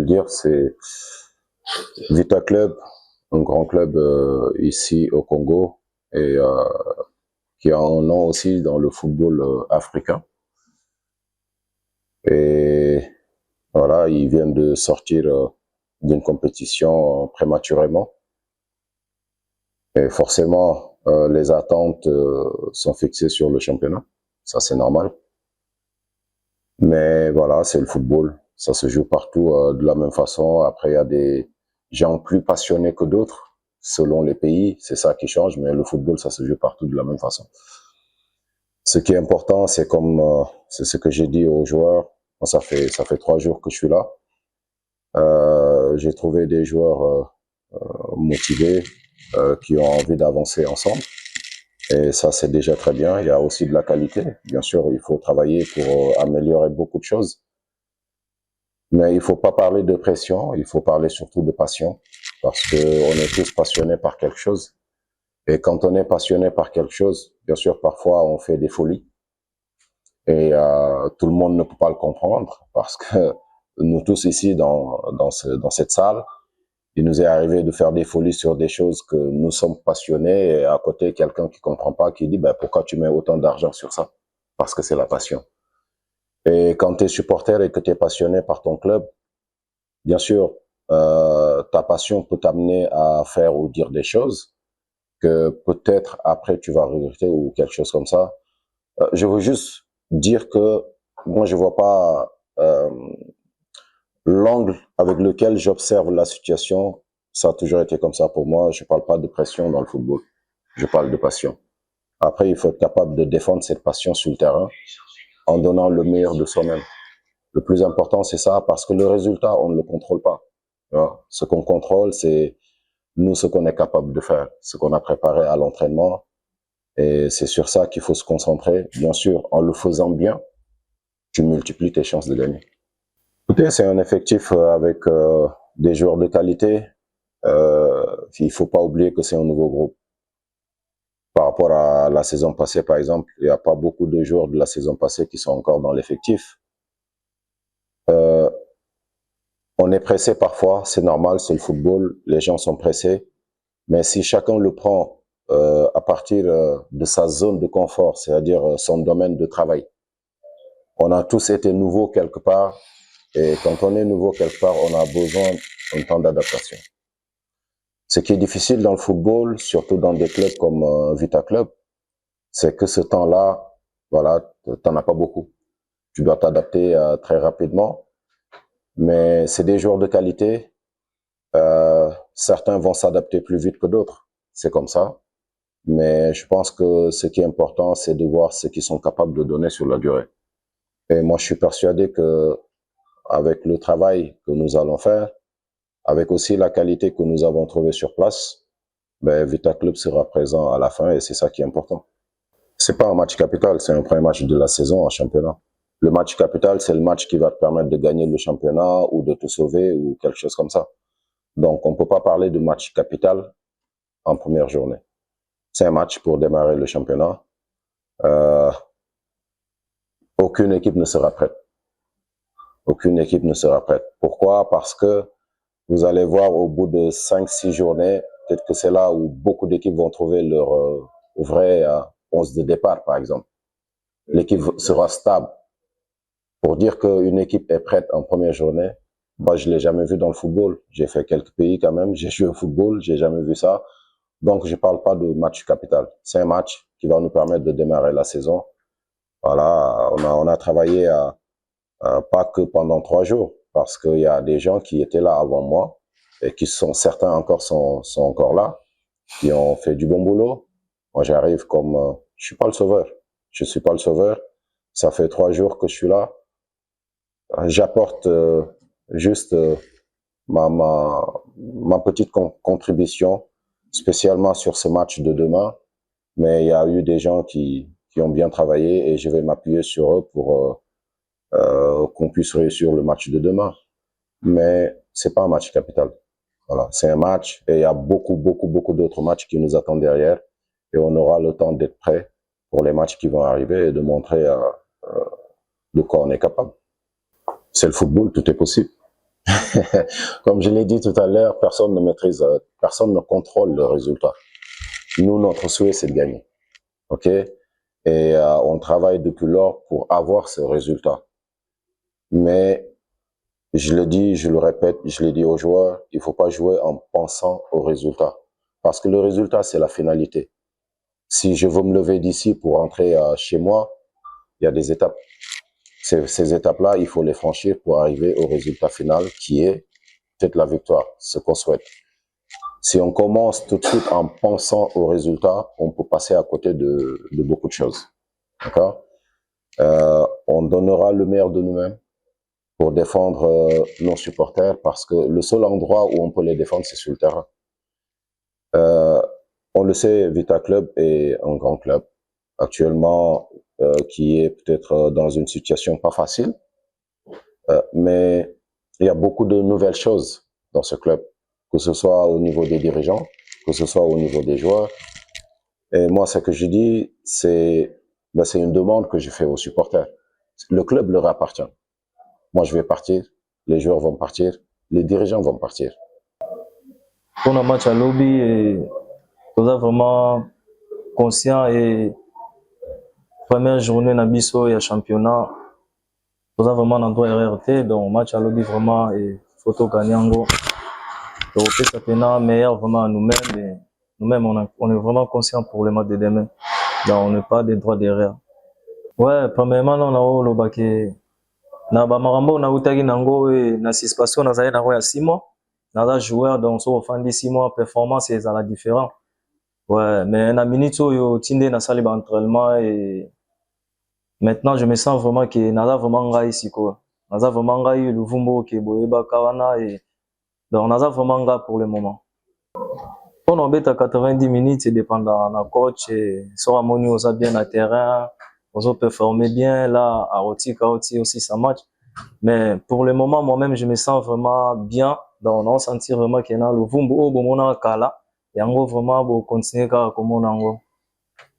le dire, c'est Vita Club, un grand club ici au Congo et qui a un nom aussi dans le football africain. Et voilà, ils viennent de sortir d'une compétition prématurément. Et forcément, les attentes sont fixées sur le championnat. Ça, c'est normal. Mais voilà, c'est le football. Ça se joue partout de la même façon. Après, il y a des gens plus passionnés que d'autres, selon les pays. C'est ça qui change. Mais le football, ça se joue partout de la même façon. Ce qui est important, c'est comme c'est ce que j'ai dit aux joueurs. Ça fait 3 jours que je suis là. J'ai trouvé des joueurs motivés qui ont envie d'avancer ensemble. Et ça, c'est déjà très bien. Il y a aussi de la qualité. Bien sûr, il faut travailler pour améliorer beaucoup de choses. Mais il ne faut pas parler de pression, il faut parler surtout de passion. Parce qu'on est tous passionnés par quelque chose. Et quand on est passionné par quelque chose, bien sûr, parfois, on fait des folies. Et tout le monde ne peut pas le comprendre. Parce que nous tous ici, dans cette salle, il nous est arrivé de faire des folies sur des choses que nous sommes passionnés et à côté, quelqu'un qui comprend pas, qui dit, ben, pourquoi tu mets autant d'argent sur ça? Parce que c'est la passion. Et quand tu es supporter et que tu es passionné par ton club, bien sûr, ta passion peut t'amener à faire ou dire des choses que peut-être après tu vas regretter ou quelque chose comme ça. Je veux juste dire que moi, je vois pas l'angle avec lequel j'observe la situation. Ça a toujours été comme ça pour moi. Je parle pas de pression dans le football. Je parle de passion. Après, il faut être capable de défendre cette passion sur le terrain en donnant le meilleur de soi-même. Le plus important, c'est ça, parce que le résultat, on ne le contrôle pas. Tu vois? Ce qu'on contrôle, c'est nous, ce qu'on est capable de faire, ce qu'on a préparé à l'entraînement. Et c'est sur ça qu'il faut se concentrer. Bien sûr, en le faisant bien, tu multiplies tes chances de gagner. Écoutez, c'est un effectif avec des joueurs de qualité. Il faut pas oublier que c'est un nouveau groupe. Par rapport à la saison passée, par exemple, il n'y a pas beaucoup de joueurs de la saison passée qui sont encore dans l'effectif. On est pressé parfois, c'est normal, c'est le football, les gens sont pressés. Mais si chacun le prend à partir de sa zone de confort, c'est-à-dire son domaine de travail, on a tous été nouveaux quelque part. Et quand on est nouveau quelque part, on a besoin d'un temps d'adaptation. Ce qui est difficile dans le football, surtout dans des clubs comme Vita Club, c'est que ce temps-là, voilà, t'en as pas beaucoup. Tu dois t'adapter très rapidement, mais c'est des joueurs de qualité. Certains vont s'adapter plus vite que d'autres, c'est comme ça. Mais je pense que ce qui est important, c'est de voir ce qu'ils sont capables de donner sur la durée. Et moi, je suis persuadé que avec le travail que nous allons faire, avec aussi la qualité que nous avons trouvée sur place, ben, Vita Club sera présent à la fin et c'est ça qui est important. C'est pas un match capital, c'est un premier match de la saison en championnat. Le match capital, c'est le match qui va te permettre de gagner le championnat ou de te sauver ou quelque chose comme ça. Donc, on ne peut pas parler de match capital en première journée. C'est un match pour démarrer le championnat. Aucune équipe ne sera prête. Aucune équipe ne sera prête. Pourquoi? Parce que vous allez voir au bout de 5-6 journées, peut-être que c'est là où beaucoup d'équipes vont trouver leur vrai 11 de départ, par exemple. L'équipe sera stable. Pour dire qu'une équipe est prête en première journée, moi, je l'ai jamais vu dans le football. J'ai fait quelques pays quand même, j'ai joué au football, j'ai jamais vu ça. Donc, je parle pas de match capital. C'est un match qui va nous permettre de démarrer la saison. Voilà, on a travaillé pas que pendant 3 jours, parce qu'il y a des gens qui étaient là avant moi et qui certains encore sont encore là, qui ont fait du bon boulot. Moi, j'arrive comme, je suis pas le sauveur. Je suis pas le sauveur. Ça fait 3 jours que je suis là. J'apporte juste ma petite contribution, spécialement sur ce match de demain. Mais il y a eu des gens qui ont bien travaillé et je vais m'appuyer sur eux pour qu'on puisse réussir le match de demain. Mais c'est pas un match capital. Voilà, c'est un match et il y a beaucoup d'autres matchs qui nous attendent derrière et on aura le temps d'être prêt pour les matchs qui vont arriver et de montrer de quoi on est capable. C'est le football, tout est possible. Comme je l'ai dit tout à l'heure, personne ne maîtrise, personne ne contrôle le résultat. Nous, notre souhait, c'est de gagner. OK? Et on travaille depuis lors pour avoir ce résultat. Mais je le dis, je le répète, je l'ai dit aux joueurs, il faut pas jouer en pensant au résultat. Parce que le résultat, c'est la finalité. Si je veux me lever d'ici pour rentrer chez moi, il y a des étapes. Ces étapes-là, il faut les franchir pour arriver au résultat final qui est peut-être la victoire, ce qu'on souhaite. Si on commence tout de suite en pensant au résultat, on peut passer à côté de beaucoup de choses. D'accord? On donnera le meilleur de nous-mêmes pour défendre nos supporters parce que le seul endroit où on peut les défendre, c'est sur le terrain. Euh, on le sait, Vita Club est un grand club actuellement qui est peut-être dans une situation pas facile, mais il y a beaucoup de nouvelles choses dans ce club, que ce soit au niveau des dirigeants, que ce soit au niveau des joueurs. Et moi, ce que je dis, c'est une demande que je fais aux supporters. Le club leur appartient. Moi, je vais partir, les joueurs vont partir, les dirigeants vont partir. Pour le match à lobby, nous sommes vraiment conscients et première journée na biso et championnat, nous avons vraiment un endroit RRT, donc match à lobby vraiment et photo gagnango. Donc ça fait un meilleur vraiment à nous-mêmes et nous-mêmes on est vraiment conscients pour le match de demain. Donc on n'est pas des droits derrière. Ouais, premièrement on a eu le baquet. Na ba marambo na utaki nango et na suspension na zaï na ya 6 mois. Na joueur donc so offandi 6 mois performance c'est la différent. Ouais, mais na minute yo tinde na salle d'entraînement et maintenant je me sens vraiment que naza vraiment ngai siko. Naza vraiment ngai Luvumbo ke boyeba kawana et donc naza vraiment ngai pour le moment. On en bête à 90 minutes, c'est dépendant de coach et soit amoni osa bien na terrain, osa performer bien là à Roti aussi ça match. Mais pour le moment moi-même je me sens vraiment bien, donc on sentir vraiment que na Luvumbo o bomona kala yango vraiment bo continuer ka comme on ango.